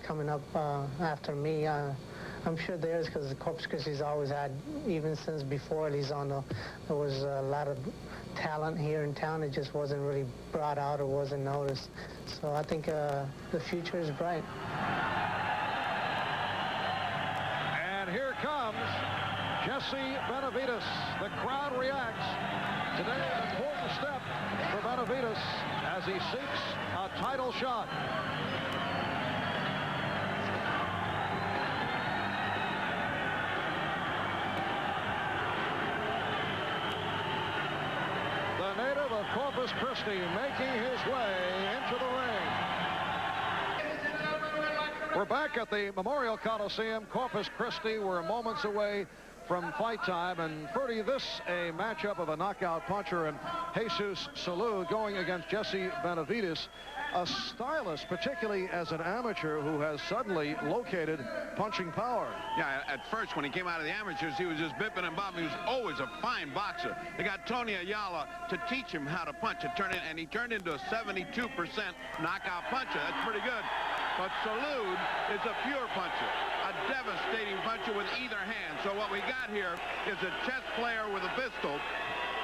coming up after me. I'm sure there is, because Corpus Christi's always had, even since before Elizondo, there was a lot of talent here in town. It just wasn't really brought out or wasn't noticed. So I think the future is bright. And here comes Jesse Benavides. The crowd reacts. Today, an important step for Benavides as he seeks a title shot. The native of Corpus Christi making his way into the ring. We're back at the Memorial Coliseum, Corpus Christi. We're moments away from fight time, and Ferdy, this a matchup of a knockout puncher and Jesus Salud going against Jesse Benavides, a stylist, particularly as an amateur, who has suddenly located punching power. Yeah, at first when he came out of the amateurs, he was just bipping and bopping. He was always a fine boxer. They got Tony Ayala to teach him how to punch and he turned into a 72% knockout puncher. That's pretty good. But Salud is a pure puncher, a devastating puncher with either hand. So what we got here is a chess player with a pistol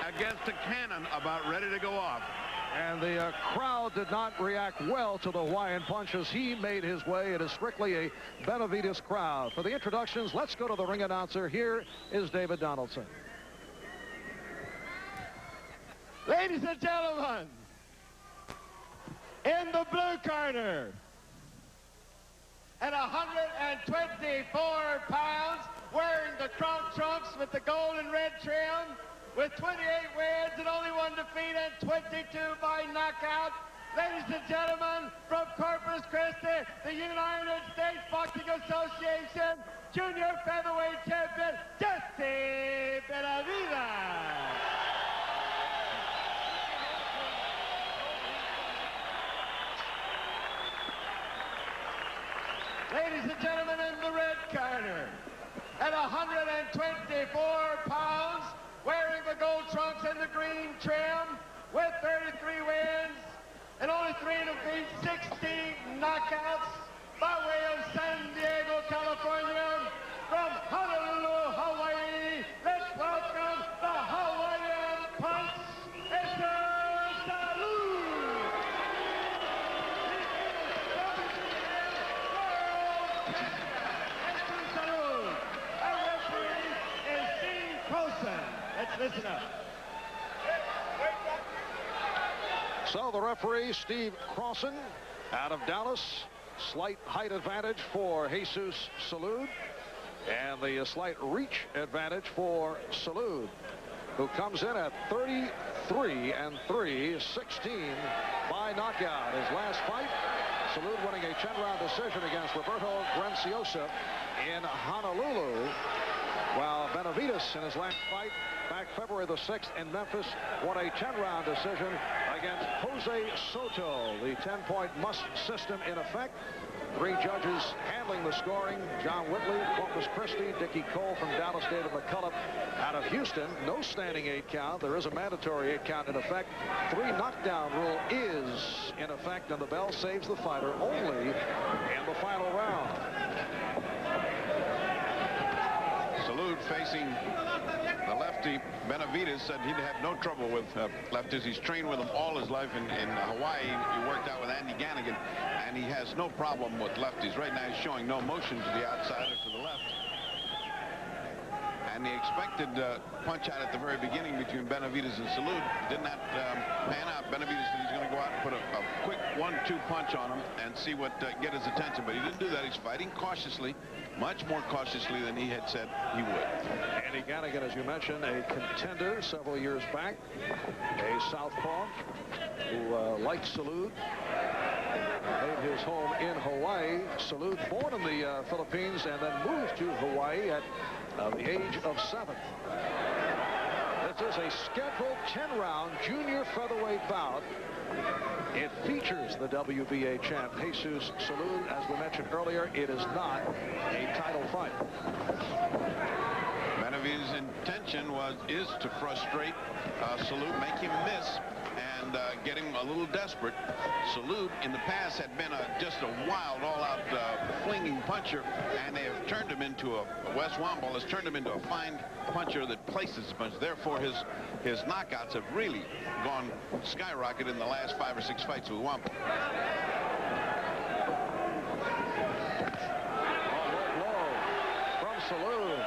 against a cannon about ready to go off. And the crowd did not react well to the Hawaiian punches. He made his way. It is strictly a Benavides crowd. For the introductions, let's go to the ring announcer. Here is David Donaldson. Ladies and gentlemen, in the blue corner, at 124 pounds, wearing the trunks with the gold and red trim, with 28 wins and only 1 defeat and 22 by knockout, ladies and gentlemen, from Corpus Christi, the United States Boxing Association Junior Featherweight Champion, Jesse Benavides. Ladies and gentlemen, in the red corner, at 124 pounds, wearing the gold trunks and the green trim, with 33 wins and only 3 defeats, 16 knockouts, by way of San Diego, California, from Honolulu, Hawaii, let's welcome the Hawaiian Punch, Mr. Salud. Let's listen up. So the referee, Steve Crossan, out of Dallas. Slight height advantage for Jesus Salud, and the slight reach advantage for Salud, who comes in at 33-3, 16 by knockout. His last fight, Salud winning a 10-round decision against Roberto Graciosa in Honolulu, while Benavides in his last fight back February the 6th in Memphis won a 10-round decision against Jose Soto. The 10-point must system in effect. 3 judges handling the scoring: John Whitley, Corpus Christi; Dickie Cole from Dallas; David McCullough out of Houston. No standing 8 count. There is a mandatory 8 count in effect. 3 knockdown rule is in effect, and the bell saves the fighter only in the final round. Salud facing the lefty. Benavides said he'd have no trouble with lefties. He's trained with them all his life in Hawaii. He worked out with Andy Gannigan, and he has no problem with lefties. Right now he's showing no motion to the outside or to the left. And the expected punch out at the very beginning between Benavides and Salud did not pan out. Benavides said he's going to go out and put a quick 1-2 punch on him and see what get his attention. But he didn't do that. He's fighting cautiously, much more cautiously than he had said he would. Andy Gannigan, as you mentioned, a contender several years back, a southpaw who, like Salud, made his home in Hawaii. Salud born in the Philippines and then moved to Hawaii at the age of 7. This is a scheduled 10-round junior featherweight bout. It features the WBA champ, Jesus Salud. As we mentioned earlier, it is not a title fight. Benavides' intention is to frustrate Salud, make him miss, and get him a little desperate. Salud in the past had been just a wild, all-out swinging puncher, and they have turned him into Wes Womble has turned him into a fine puncher that places the punch. Therefore, his knockouts have really gone skyrocket in the last 5 or 6 fights with Womble. Blow from Salud.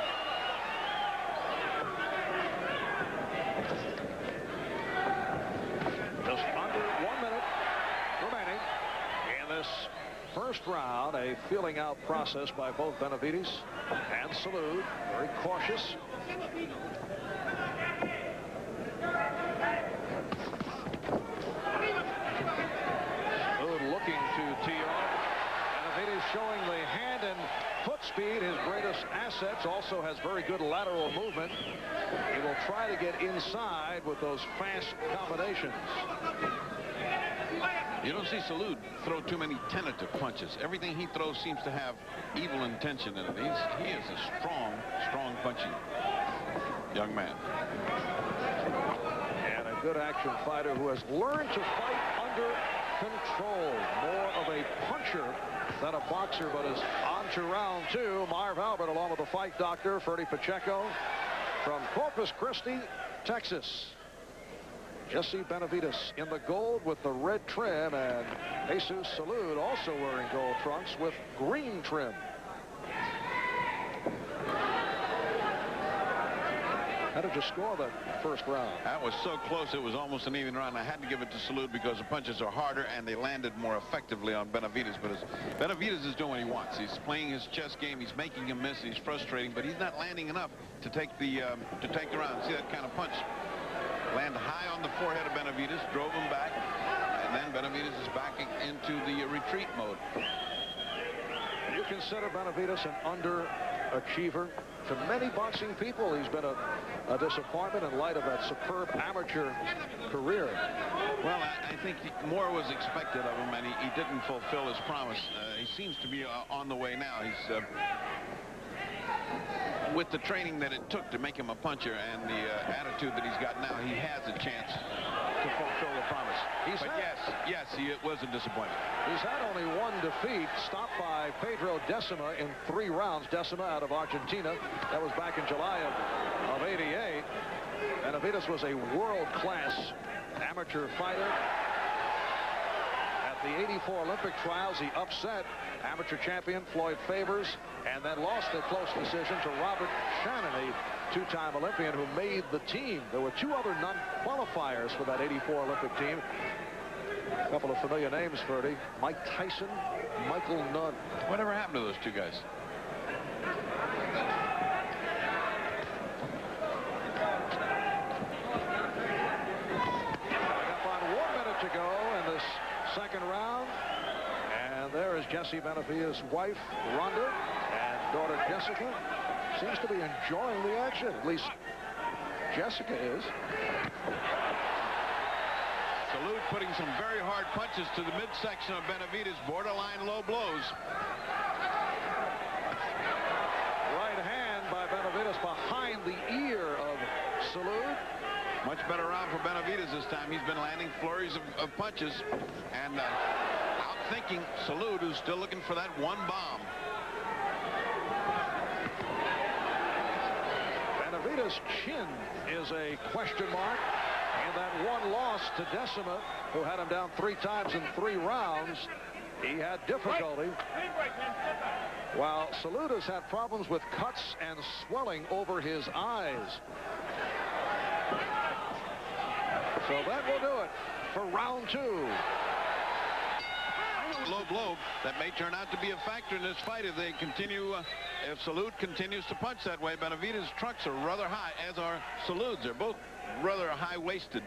Just under 1 minute remaining in this first round. A feeling out process by both Benavides and Salud. Very cautious. Salud looking to tee off. Benavides showing the hand and foot speed, his greatest assets. Also has very good lateral movement. He will try to get inside with those fast combinations. You don't see Salud throw too many tentative punches. Everything he throws seems to have evil intention in it. He is a strong punching young man. And a good action fighter who has learned to fight under control. More of a puncher than a boxer, but is on to round 2. Marv Albert along with the fight doctor, Ferdy Pacheco from Corpus Christi, Texas. Jesse Benavides in the gold with the red trim, and Jesus Salud also wearing gold trunks with green trim. How did you score that first round? That was so close, it was almost an even round. I had to give it to Salud because the punches are harder and they landed more effectively on Benavides. But Benavides is doing what he wants. He's playing his chess game. He's making him miss. He's frustrating, but he's not landing enough to take the round. See that kind of punch? Land high on the forehead of Benavides, drove him back, and then Benavides is backing into the retreat mode. You consider Benavides an underachiever? To many boxing people, he's been a disappointment in light of that superb amateur career. Well, I think more was expected of him, and he didn't fulfill his promise. He seems to be on the way now. He's with the training that it took to make him a puncher and the attitude that he's got now, he has a chance to fulfill the promise. Yes, it was a disappointment. He's had only 1 defeat, stopped by Pedro Decima in 3 rounds. Decima out of Argentina. That was back in July of '88. Benavides was a world-class amateur fighter. At the '84 Olympic trials, he upset amateur champion Floyd Favors and then lost a close decision to Robert Shannon, a 2-time Olympian who made the team. There were 2 other non-qualifiers for that '84 Olympic team. A couple of familiar names, Ferdy. Mike Tyson, Michael Nunn. Whatever happened to those 2 guys? About 1 minute to go in this second round. And there is Jesse Benavides' wife, Rhonda, and daughter, Jessica. Seems to be enjoying the action. At least Jessica is. Salud putting some very hard punches to the midsection of Benavides, borderline low blows. Right hand by Benavides behind the ear of Salud. Much better round for Benavides this time. He's been landing flurries of punches and outthinking Salud, who's still looking for that one bomb. Benavides' chin is a question mark. And that one loss to Decima, who had him down 3 times in 3 rounds, he had difficulty. While Salud has had problems with cuts and swelling over his eyes. So that will do it for round 2. Low blow that may turn out to be a factor in this fight if they continue. If Salud continues to punch that way. Benavides' trunks are rather high, as are Salud's. They're both rather high-waisted,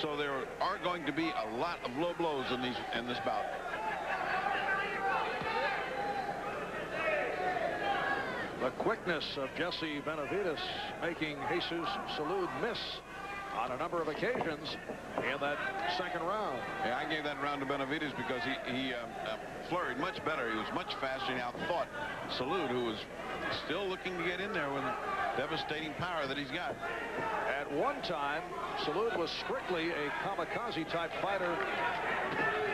so there are going to be a lot of low blows in this bout. The quickness of Jesse Benavides making Jesus Salud miss on a number of occasions in that second round. Yeah, I gave that round to Benavides because he flurried much better. He was much faster. He outthought Salud, who was still looking to get in there with the devastating power that he's got. At one time, Salud was strictly a kamikaze-type fighter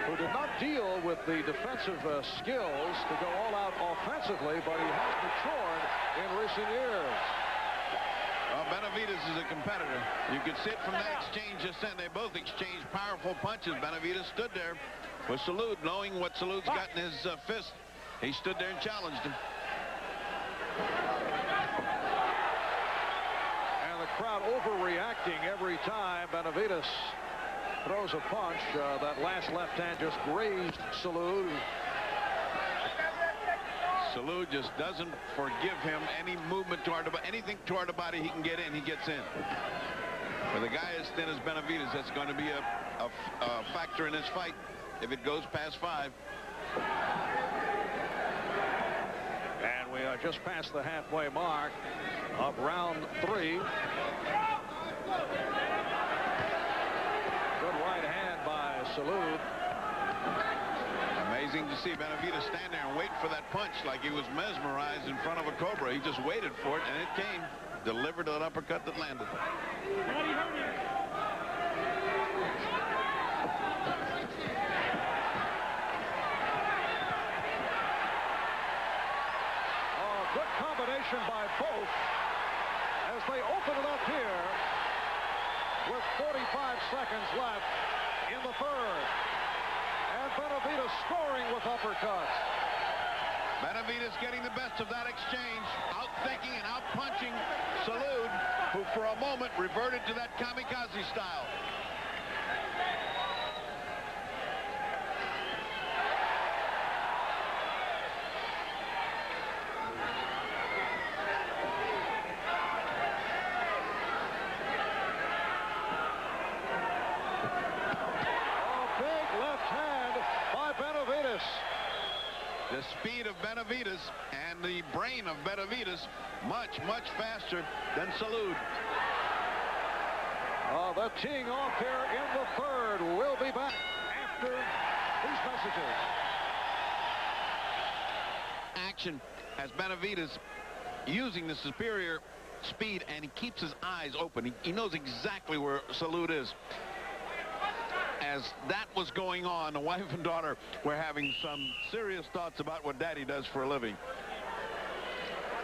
who did did not deal with the defensive skills to go all out offensively, but he has matured in recent years. Benavides is a competitor. You could see it from that exchange just then. They both exchanged powerful punches. Benavides stood there with Salud, knowing what Salud's got in his fist. He stood there and challenged him. And the crowd overreacting every time Benavides throws a punch. That last left hand just grazed Salud. Salud just doesn't forgive him any movement toward the body. Anything toward the body he can get in, he gets in. For the guy as thin as Benavides, that's going to be a factor in this fight if it goes past 5. And we are just past the halfway mark of round 3. Good right hand by Salud. Amazing to see Benavides stand there and wait for that punch like he was mesmerized in front of a cobra. He just waited for it, and it came. Delivered an uppercut that landed. Good combination by both as they open it up here with 45 seconds left in the third. And Benavides scoring with uppercuts. Benavides getting the best of that exchange, outthinking and outpunching Salud, who for a moment reverted to that kamikaze style. The speed of Benavides and the brain of Benavides much, much faster than Salud. The teeing off here in the third. We'll be back after these messages. Action as Benavides using the superior speed, and he keeps his eyes open. He knows exactly where Salud is. As that was going on, the wife and daughter were having some serious thoughts about what Daddy does for a living.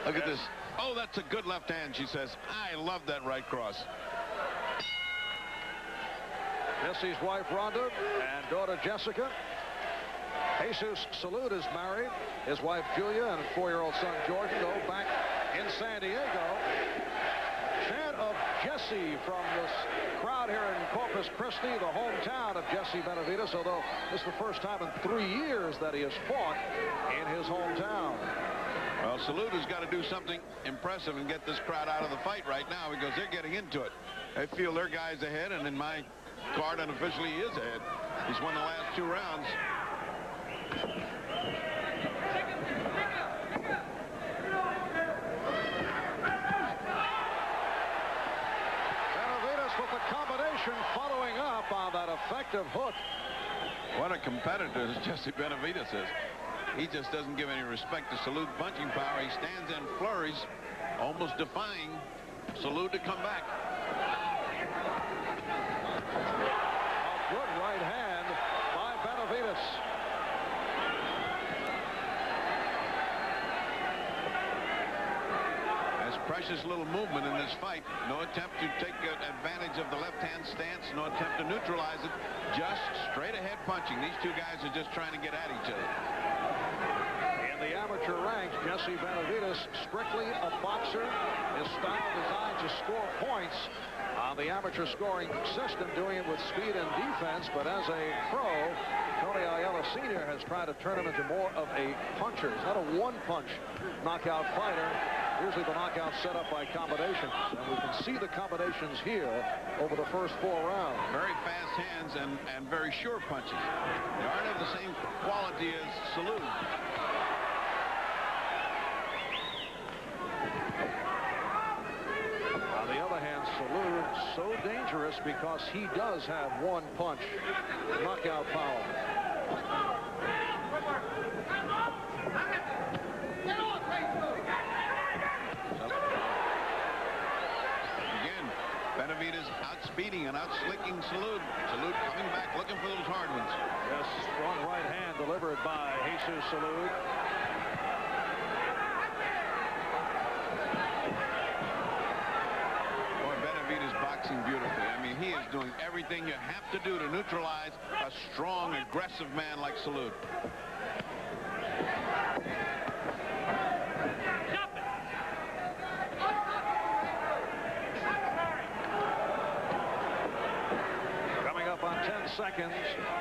Look at this. Oh, that's a good left hand, she says. I love that right cross. Jesse's wife, Rhonda, and daughter, Jessica. Jesus Salud is married. His wife, Julia, and 4-year-old son, Jordan, go back in San Diego. Chant of Jesse from this crowd here in Corpus Christi, the hometown of Jesse Benavides, although this is the first time in 3 years that he has fought in his hometown. Well, Salud has got to do something impressive and get this crowd out of the fight right now, because they're getting into it. They feel their guy's ahead, and in my card, unofficially, he is ahead. He's won the last 2 rounds. Following up on that effective hook. What a competitor Jesse Benavides is. He just doesn't give any respect to Salud's punching power. He stands and flurries, almost defying Salud to come back. A good right hand by Benavides. Precious little movement in this fight. No attempt to take advantage of the left-hand stance. No attempt to neutralize it. Just straight ahead punching. These two guys are just trying to get at each other. In the amateur ranks, Jesse Benavides, strictly a boxer. His style designed to score points on the amateur scoring system, doing it with speed and defense. But as a pro, Tony Ayala Sr. has tried to turn him into more of a puncher. He's not a one-punch knockout fighter. Usually the knockout set up by combinations, and we can see the combinations here over the first 4 rounds. Very fast hands and very sure punches. They aren't of the same quality as Salud. On the other hand, Salud so dangerous because he does have one punch knockout power. Benavides outspeeding and outslicking Salud. Salud coming back looking for those hard ones. Yes, strong delivered by Jesus Salud. Boy, Benavides boxing beautifully. I mean, he is doing everything you have to do to neutralize a strong, aggressive man like Salud. Coming up on 10 seconds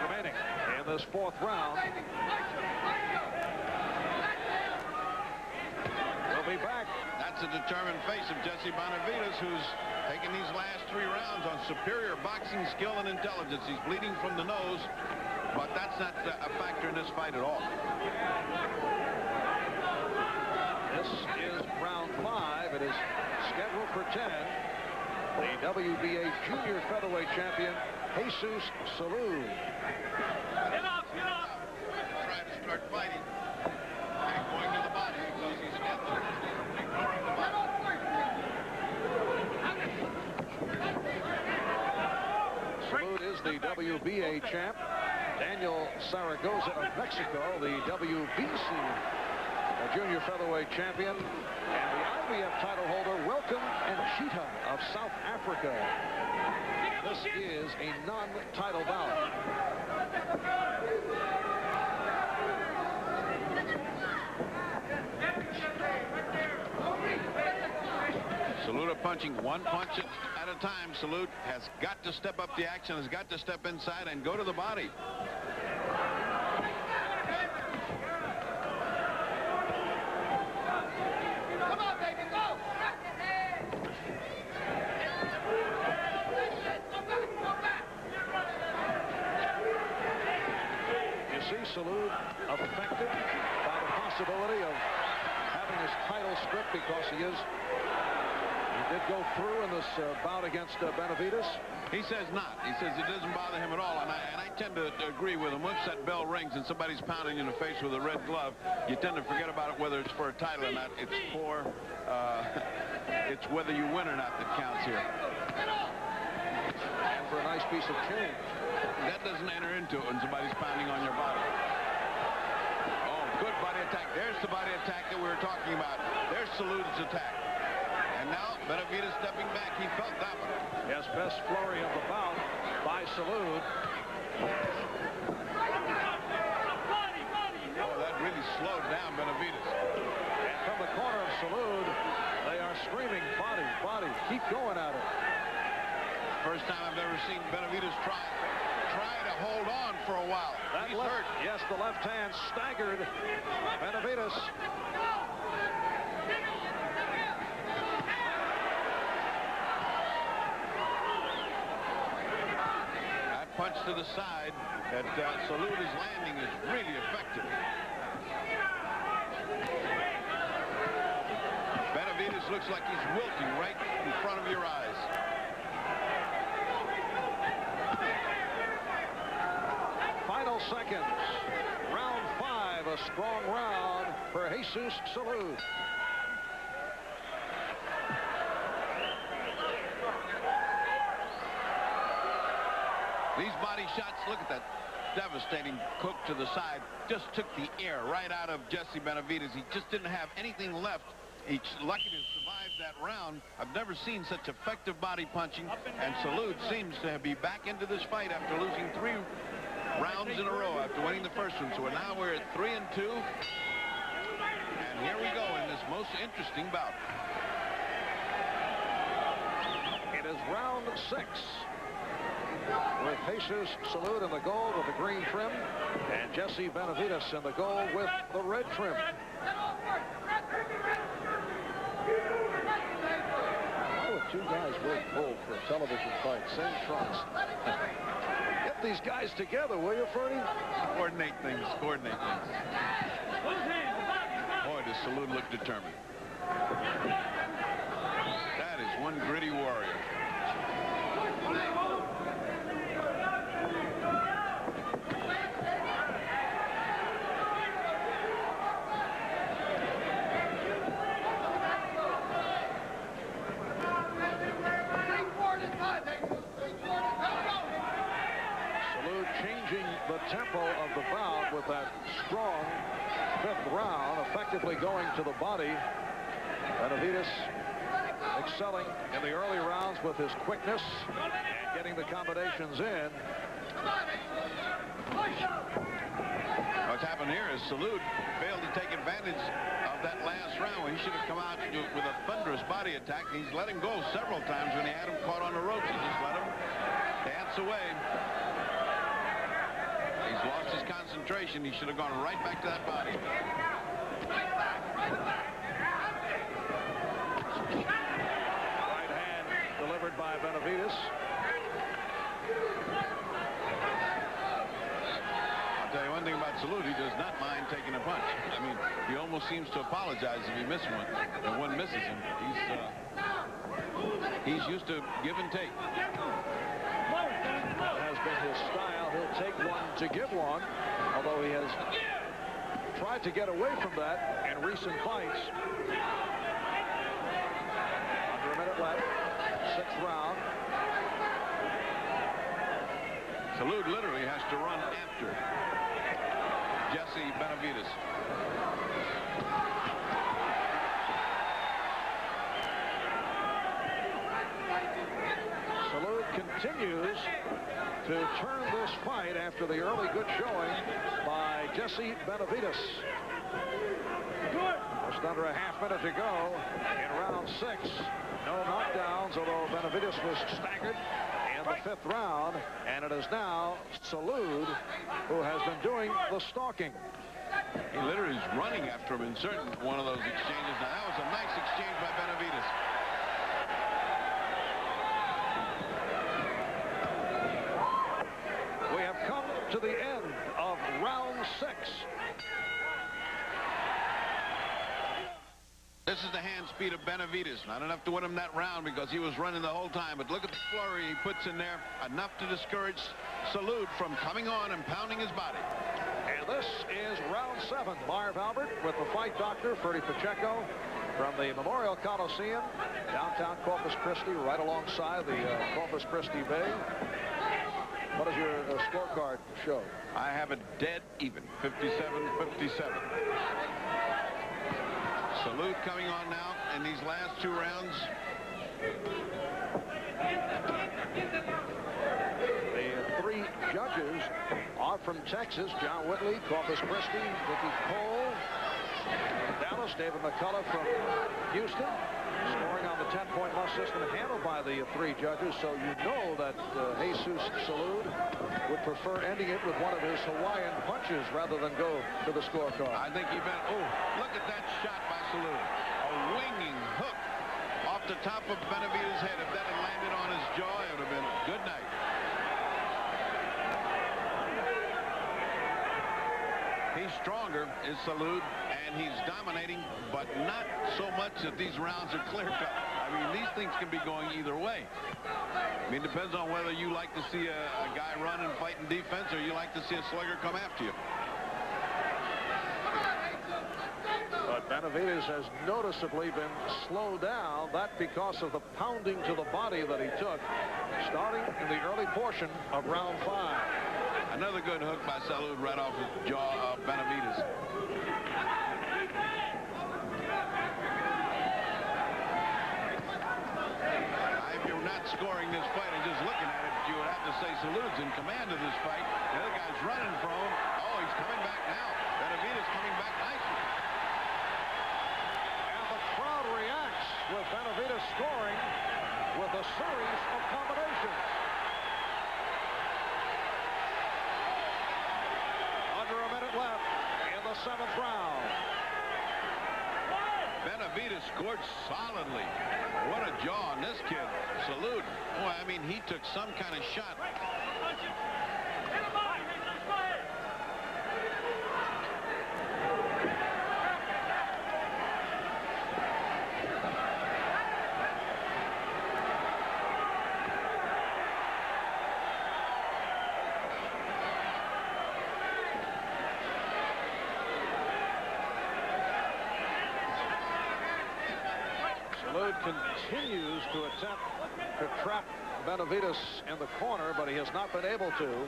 remaining in this fourth round. We'll be back. That's a determined face of Jesse Benavides, who's taken these last 3 rounds on superior boxing skill and intelligence. He's bleeding from the nose, but that's not a factor in this fight at all. This is round 5. It is scheduled for 10. The WBA junior featherweight champion, Jesus Salud. Get up, get up. Trying to start fighting and going to the body because he's ignoring the body. Salud is the WBA champ. Daniel Zaragoza of Mexico, the WBC junior featherweight champion. And the IBF title holder, Welcome Anchita of South Africa. This is a non-title bout. Salud punching one punch at a time. Salud has got to step up the action, has got to step inside and go to the body. Come on, baby, go! You see Salud affected by the possibility of having his title stripped because he did go through in this bout against Benavides. He says not. He says it doesn't bother him at all, and I tend to agree with him. Once that bell rings and somebody's pounding you in the face with a red glove, you tend to forget about it, whether it's for a title or not. It's for it's whether you win or not that counts here. And for a nice piece of change. That doesn't enter into it when somebody's pounding on your body. Oh, good body attack. There's the body attack that we were talking about. There's Salud's attack. And now Benavides stepping back. He felt that one. Yes, best flurry of the bout by Salud. Oh, that really slowed down Benavides. And from the corner of Salud, they are screaming, body, body, keep going at it. First time I've ever seen Benavides try to hold on for a while. He's hurt. Yes, the left hand staggered Benavides. That punch to the side that Salud is landing is really effective. Benavides looks like he's wilting right in front of your eyes. Final seconds. Round 5, a strong round for Jesus Salud. These body shots, look at that devastating hook to the side, just took the air right out of Jesse Benavides. He just didn't have anything left. He's lucky to survive that round. I've never seen such effective body punching, and Salud seems to be back into this fight after losing 3 rounds in a row after winning the first one. So now we're at 3-2. And here we go in this most interesting bout. It is round 6. With Jesus Salud in the gold with the green trim, and Jesse Benavides in the gold with the red trim. How would 2 guys wear gold for a television fight? Same trunks. Get these guys together, will you, Ferdy? Coordinate things, coordinate things. Boy, does Salud look determined. That is one gritty warrior. tempo of the bout with that strong 5th round, effectively going to the body. Benavides excelling in the early rounds with his quickness and getting the combinations in. What's happened here is Salud failed to take advantage of that last round. He should have come out with a thunderous body attack. He's let him go several times when he had him caught on the ropes. He just let him dance away. He's lost his concentration. He should have gone right back to that body. Right hand delivered by Benavides. I'll tell you one thing about Salud, he does not mind taking a punch. I mean, he almost seems to apologize if he misses one. If one misses him, he's used to give and take. That has been his style. He'll take one to give one, although he has tried to get away from that in recent fights. Under a minute left, 6th round. Salud literally has to run after Jesse Benavides. Salud continues to turn this fight after the early good showing by Jesse Benavides. Just under a half minute to go in round 6. No knockdowns, although Benavides was staggered in the 5th round, and it is now Salud who has been doing the stalking. He literally is running after him in certain one of those exchanges. Now that was a nice exchange by Benavides. We have come to the end of round 6. This is the hand speed of Benavides. Not enough to win him that round because he was running the whole time. But look at the flurry he puts in there. Enough to discourage Salud from coming on and pounding his body. And this is round 7. Marv Albert with the fight doctor, Ferdy Pacheco, from the Memorial Coliseum, downtown Corpus Christi, right alongside the Corpus Christi Bay. What does your scorecard show? I have a dead even, 57-57. Salud coming on now in these last 2 rounds. The 3 judges are from Texas. John Whitley, Corpus Christi, Vicky Cole, Dallas, David McCullough from Houston. Scoring on the 10-point must system handled by the 3 judges, so you know that Jesus Salud would prefer ending it with one of his Hawaiian punches rather than go to the scorecard. I think he meant, oh, look at that shot by Salud. A winging hook off the top of Benavides' head. If that had landed on his jaw, it would have been a good night. He's stronger, is Salud, and he's dominating, but not so much that these rounds are clear-cut. I mean, these things can be going either way. I mean, it depends on whether you like to see a guy run and fight in defense or you like to see a slugger come after you. But Benavides has noticeably been slowed down. That because of the pounding to the body that he took, starting in the early portion of round 5. Another good hook by Salud right off the jaw of Benavides. If you're not scoring this fight and just looking at it, you would have to say Salud's in command of this fight. The other guy's running from him. Oh, he's coming back now. Benavides coming back nicely. And the crowd reacts with Benavides scoring with a series of combinations. Under a minute left in the 7th round. Benavides scored solidly. What a jaw on this kid. Salud. Boy, I mean, he took some kind of shot. Salud continues to attempt to trap Benavides in the corner, but he has not been able to.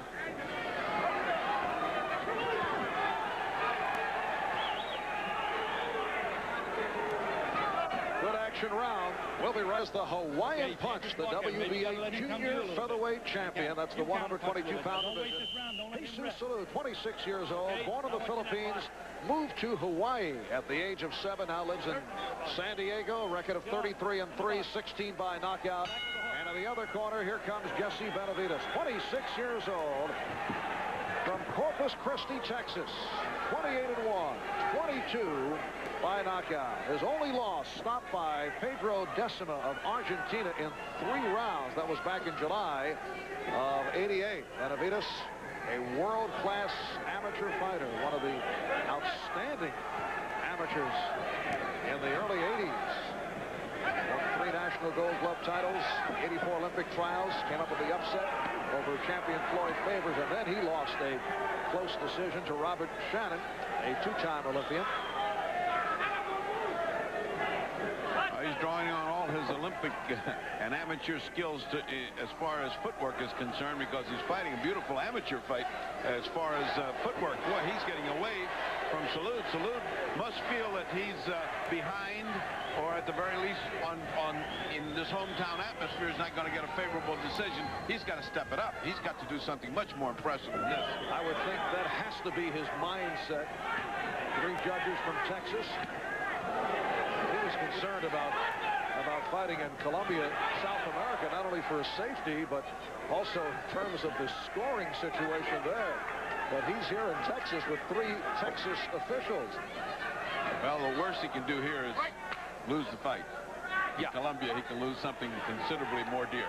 elimination round. Will be right as the Hawaiian Punch, the WBA junior featherweight champion. That's the 122-pound division. Jesus Salud, 26 years old, born in the Philippines, moved to Hawaii at the age of 7. Now lives in San Diego. Record of 33-3, 16 by knockout. And in the other corner, here comes Jesse Benavides, 26 years old, from Corpus Christi, Texas. 28-1, 22 by knockout. His only loss stopped by Pedro Decima of Argentina in 3 rounds. That was back in July of '88. Benavides, a world-class amateur fighter, one of the outstanding amateurs in the early '80s. Won 3 National Gold Glove titles, 84 Olympic trials, came up with the upset over champion Floyd Favors, and then he lost a close decision to Robert Shannon, a 2-time Olympian. He's drawing on all his Olympic and amateur skills as far as footwork is concerned, because he's fighting a beautiful amateur fight as far as footwork. Boy, he's getting away from Salud. Salud must feel that he's behind, or at the very least in this hometown atmosphere is not going to get a favorable decision. He's got to step it up. He's got to do something much more impressive than this. I would think that has to be his mindset. 3 judges from Texas. He was concerned about fighting in Colombia, South America, not only for his safety, but also in terms of the scoring situation there. But he's here in Texas with 3 Texas officials. Well, the worst he can do here is lose the fight. In Colombia, he can lose something considerably more dear.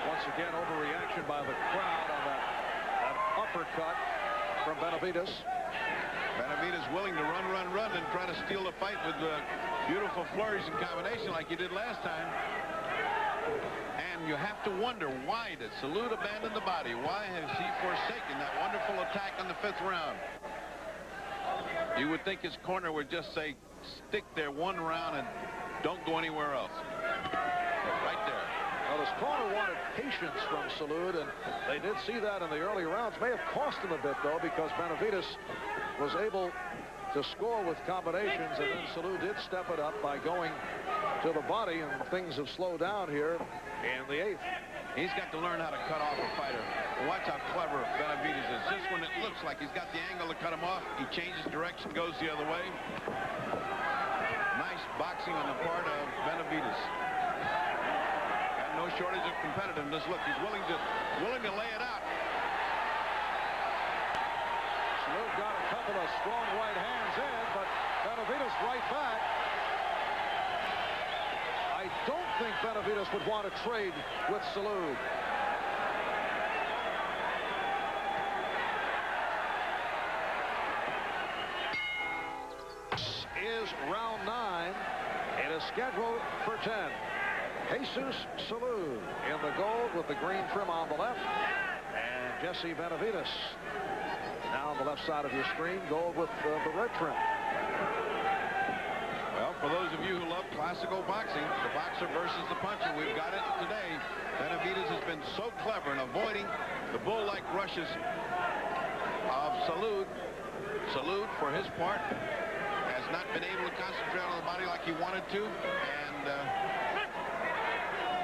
Once again, overreaction by the crowd on that uppercut from Benavides. Benavides willing to run, and try to steal the fight with beautiful flurries and combination like he did last time. And you have to wonder, why did Salud abandon the body? Why has he forsaken that wonderful attack in the 5th round? You would think his corner would just say, stick there 1 round and don't go anywhere else. Right there. Well, his corner wanted patience from Salud, and they did see that in the early rounds. May have cost him a bit, though, because Benavides was able to score with combinations, and then Salud did step it up by going to the body, and things have slowed down here in the 8th. He's got to learn how to cut off a fighter. Watch how clever Benavides is. Just when it looks like he's got the angle to cut him off, he changes direction, goes the other way. Nice boxing on the part of Benavides. No shortage of competitiveness. Look, he's willing to lay it out. Salud got a couple of strong right hands in, but Benavides right back. I don't think Benavides would want to trade with Salud. This is round 9. It is scheduled for 10. Jesus Salud in the gold with the green trim on the left, and Jesse Benavides now on the left side of your screen, gold with the red trim. Well, for those of you who love classical boxing, the boxer versus the puncher, we've got it today. Benavides has been so clever in avoiding the bull-like rushes of Salud. Salud, for his part, has not been able to concentrate on the body like he wanted to, and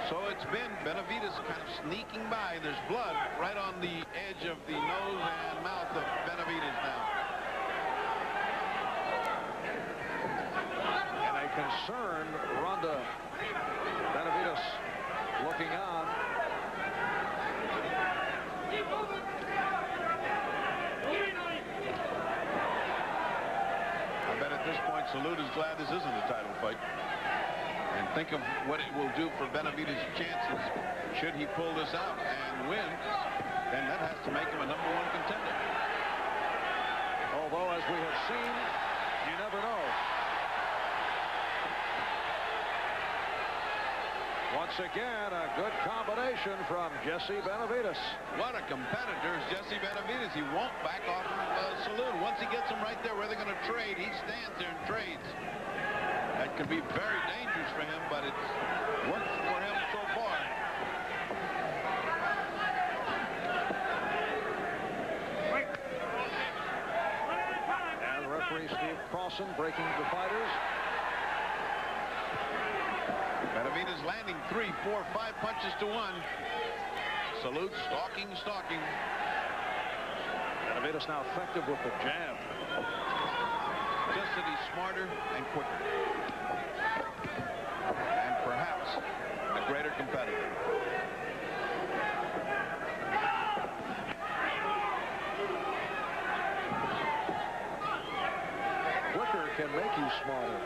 so it's been Benavides kind of sneaking by. There's blood right on the edge of the nose and mouth of Benavides now. And a concerned Ronda. Benavides looking on. I bet at this point Salud is glad this isn't a title fight. And think of what it will do for Benavides' chances should he pull this out and win. Then that has to make him a #1 contender. Although, as we have seen, you never know. Once again, a good combination from Jesse Benavides. What a competitor is Jesse Benavides. He won't back off Salud. Once he gets him right there where they're going to trade, he stands there and trades. That could be very dangerous for him, but it's worked for him so far. crossing, breaking the fighters. Benavides landing 3, 4, 5 punches to 1. Salud stalking. Benavides now effective with the jab. Just that he's smarter and quicker. And perhaps a greater competitor. Quicker can make you smarter.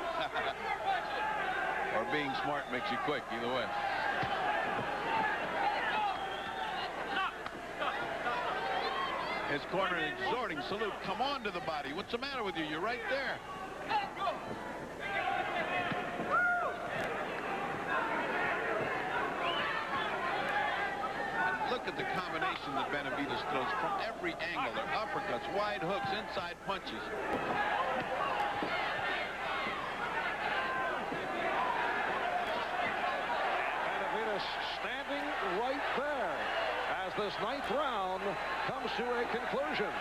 Or being smart makes you quick, either way. His corner exhorting Salud, come on to the body. What's the matter with you? You're right there. And look at the combination that Benavides throws from every angle. They're uppercuts, wide hooks, inside punches. Standing right there as this 9th round comes to a conclusion.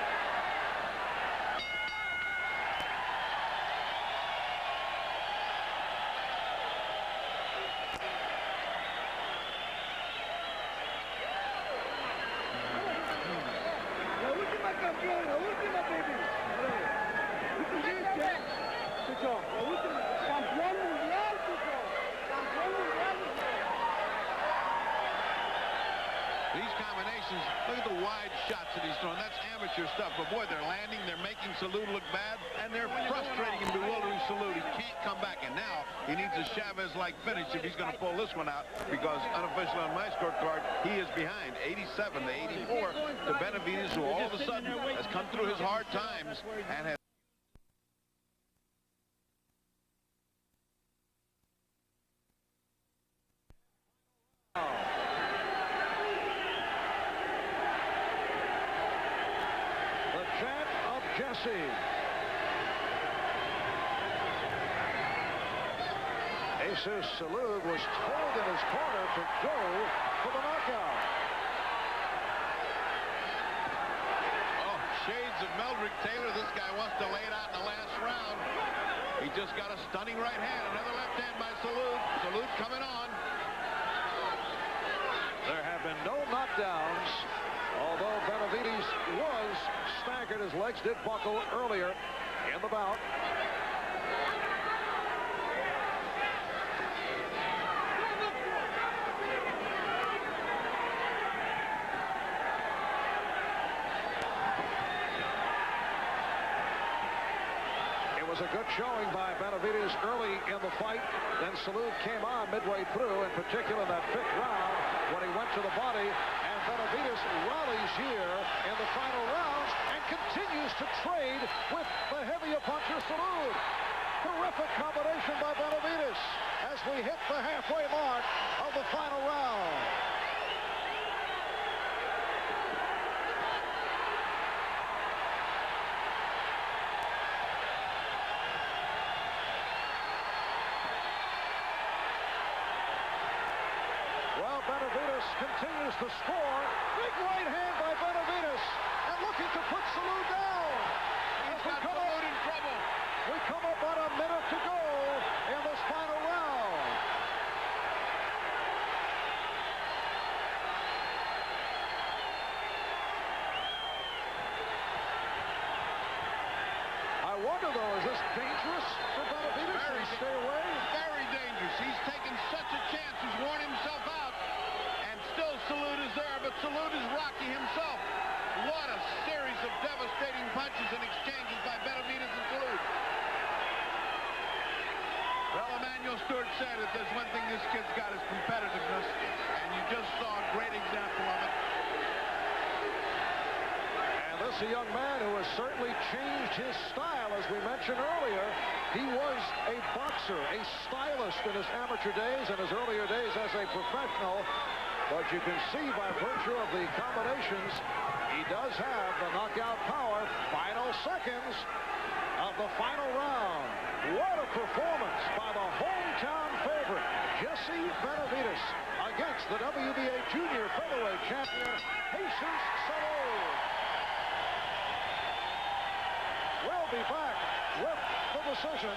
These combinations, look at the wide shots that he's throwing. That's amateur stuff. But boy, they're landing. They're making Salud look bad. And they're frustrating and bewildering Salud. He can't come back. And now he needs a Chavez-like finish if he's going to pull this one out. Because unofficially on my scorecard, he is behind 87 to 84 to Benavides, who all of a sudden has come through his hard times and has Jesus Salud was told in his corner to go for the knockout. Oh, shades of Meldrick Taylor. This guy wants to lay it out in the last round. He just got a stunning right hand. Another left hand by Salud. Salud coming on. There have been no knockdowns, although Benavides was staggered. His legs did buckle earlier in the bout. A good showing by Benavides early in the fight. Then Salud came on midway through, in particular that 5th round when he went to the body. And Benavides rallies here in the final rounds and continues to trade with the heavier puncher Salud. Terrific combination by Benavides as we hit the halfway mark of the final round. Benavides continues to score. Big right hand by Benavides. And looking to put Salud down. He's got Salud in trouble. We come up on a minute to go in this final round. I wonder, though, is this dangerous for Benavides? Should he stay away? Very dangerous. He's taken such a chance. He's worn himself out. Salud is there, but Salud is rocky himself. What a series of devastating punches and exchanges by Benavides and Salud. Well, Emmanuel Stewart said that there's one thing this kid's got is competitiveness, and you just saw a great example of it. And this is a young man who has certainly changed his style, as we mentioned earlier. He was a boxer, a stylist in his amateur days and his earlier days as a professional. But you can see by virtue of the combinations, he does have the knockout power. Final seconds of the final round. What a performance by the hometown favorite, Jesse Benavides, against the WBA junior featherweight champion, Jesus Salud. Well we'll be back with the decision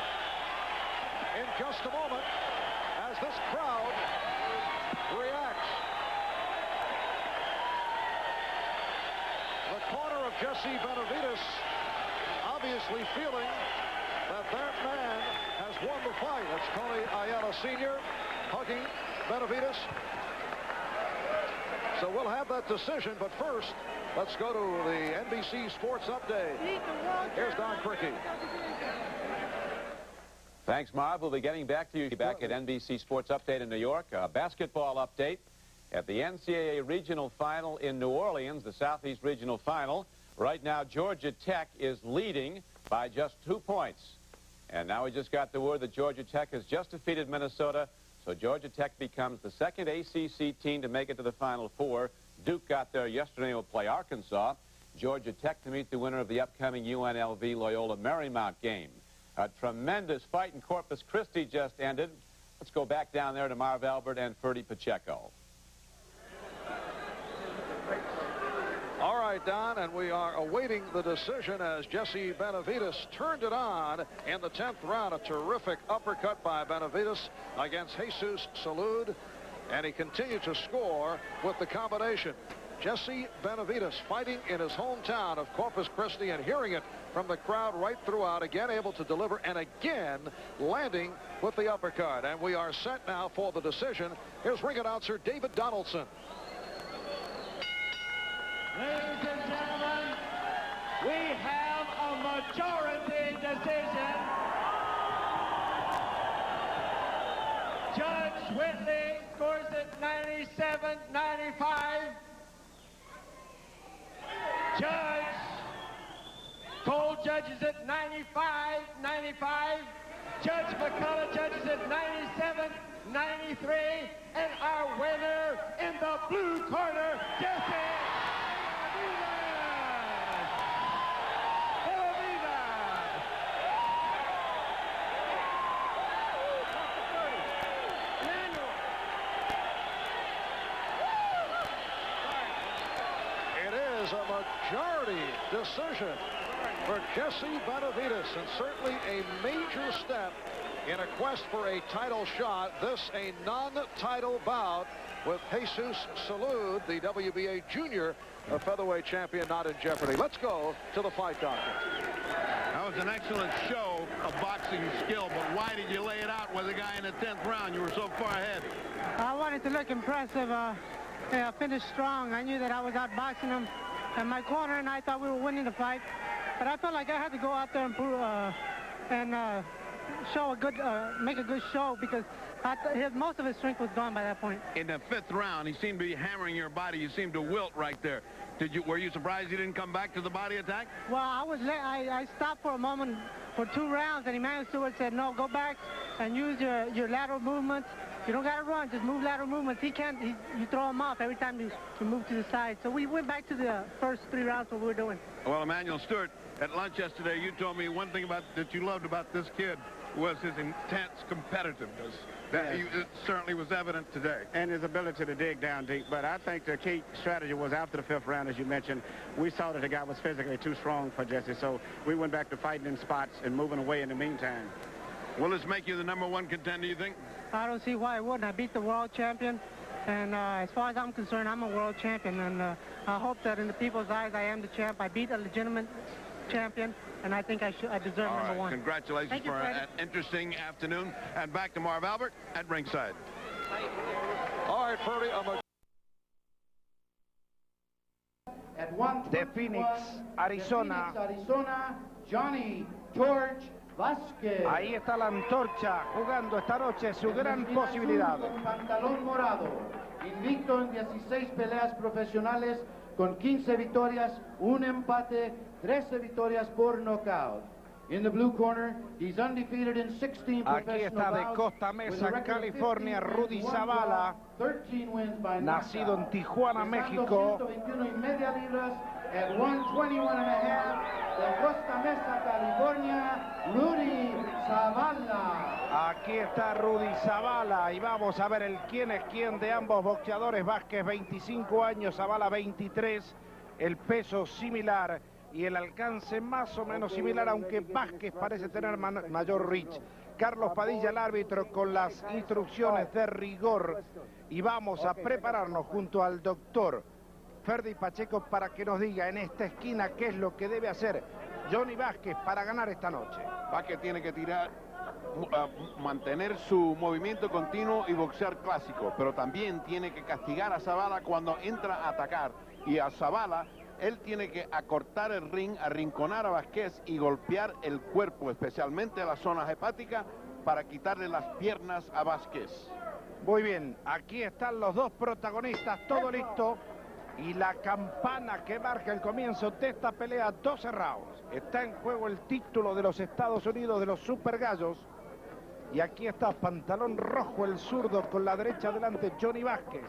in just a moment as this crowd reacts. The corner of Jesse Benavides obviously feeling that that man has won the fight. It's Tony Ayala Sr. hugging Benavides. So we'll have that decision, but first, let's go to the NBC Sports Update. Here's Don Criqui. Thanks, Marv. We'll be getting back to you back at NBC Sports Update in New York. A basketball update at the NCAA Regional Final in New Orleans, the Southeast Regional Final. Right now, Georgia Tech is leading by just 2 points. And now we just got the word that Georgia Tech has just defeated Minnesota, so Georgia Tech becomes the second ACC team to make it to the Final Four. Duke got there yesterday and will play Arkansas. Georgia Tech to meet the winner of the upcoming UNLV Loyola Marymount game. A tremendous fight in Corpus Christi just ended. Let's go back down there to Marv Albert and Ferdy Pacheco. All right, Don, and we are awaiting the decision as Jesse Benavides turned it on in the 10th round. A terrific uppercut by Benavides against Jesus Salud, and he continued to score with the combination. Jesse Benavides fighting in his hometown of Corpus Christi and hearing it from the crowd right throughout, again able to deliver and again landing with the uppercut. And we are set now for the decision. Here's ring announcer David Donaldson. Ladies and gentlemen, we have a majority decision. Judge Whitley scores it 97-95. Judge Cole judges it 95-95. Judge McCullough judges it 97-93. And our winner in the blue corner, Jesse A majority decision for Jesse Benavides, and certainly a major step in a quest for a title shot. This a non-title bout with Jesus Salud, the WBA junior featherweight champion, not in jeopardy. Let's go to the fight doctor. That was an excellent show of boxing skill, but why did you lay it out with a guy in the 10th round? You were so far ahead. I wanted to look impressive, finish strong. I knew that I was outboxing him in my corner, and I thought we were winning the fight. But I felt like I had to go out there and prove, show a good, make a good show, because most of his strength was gone by that point. In the 5th round, he seemed to be hammering your body. You seemed to wilt right there. Were you surprised he didn't come back to the body attack? Well, I stopped for a moment for 2 rounds, and Emmanuel Stewart said, no, go back and use your lateral movements. You don't got to run, just move lateral movements. You throw him off every time you move to the side. So we went back to the first 3 rounds what we were doing. Well, Emmanuel Stewart, at lunch yesterday, you told me one thing that you loved about this kid was his intense competitiveness. It certainly was evident today. And his ability to dig down deep. But I think the key strategy was after the 5th round, as you mentioned, we saw that the guy was physically too strong for Jesse. So we went back to fighting in spots and moving away in the meantime. Will this make you the #1 contender, you think? I don't see why it wouldn't. I beat the world champion. And as far as I'm concerned, I'm a world champion. And I hope that in the people's eyes, I am the champ. I beat a legitimate champion. And I think I deserve #1. Congratulations for an interesting afternoon. And back to Marv Albert at ringside. All right, Ferdy. At 121, de Phoenix, Arizona. Johnny George Vázquez. Ahí está la antorcha jugando esta noche su gran posibilidad. Con pantalón morado, invicto en 16 peleas profesionales con 15 victorias, 1 empate, 13 victorias por knockout. In the blue corner, he's undefeated in 16 Aquí está de Costa Mesa, California, Rudy Zavala, nacido en Tijuana, México. 121 y media libras, at 121.5, de Costa Mesa, California, Rudy Zavala. Aquí está Rudy Zavala y vamos a ver el quién es quién de ambos boxeadores. Vázquez 25 años, Zavala 23, el peso similar. y el alcance más o menos similar, aunque Vázquez parece tener mayor reach. Carlos Padilla, el árbitro, con las instrucciones de rigor, y vamos a prepararnos junto al doctor Ferdi Pacheco para que nos diga en esta esquina qué es lo que debe hacer Johnny Vázquez para ganar esta noche. Vázquez tiene que tirar, mantener su movimiento continuo y boxear clásico, pero también tiene que castigar a Zavala cuando entra a atacar, y a Zavala él tiene que acortar el ring, arrinconar a Vázquez y golpear el cuerpo, especialmente la zona hepática, para quitarle las piernas a Vázquez. Muy bien, aquí están los dos protagonistas, todo listo, y la campana que marca el comienzo de esta pelea, 12 rounds. Está en juego el título de los Estados Unidos de los Super Gallos, y aquí está, pantalón rojo, el zurdo, con la derecha adelante Johnny Vázquez,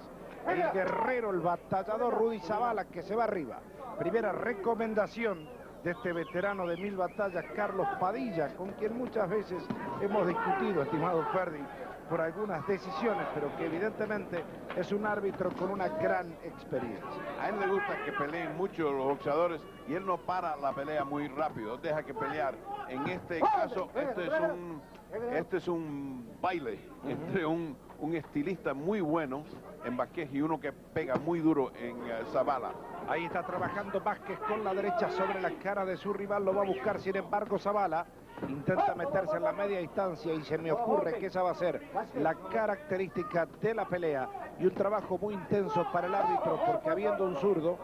el guerrero, el batallador Rudy Zavala, que se va arriba. Primera recomendación de este veterano de 1000 batallas, Carlos Padilla, con quien muchas veces hemos discutido, estimado Ferdi, por algunas decisiones, pero que evidentemente es un árbitro con una gran experiencia. A él le gusta que peleen mucho los boxeadores y él no para la pelea muy rápido, deja que pelear. En este caso, este es un baile entre un estilista muy bueno en Vázquez y uno que pega muy duro en Zavala. Ahí está trabajando Vázquez con la derecha sobre la cara de su rival, lo va a buscar, sin embargo Zavala intenta meterse en la media distancia, y se me ocurre que esa va a ser la característica de la pelea, y un trabajo muy intenso para el árbitro, porque habiendo un zurdo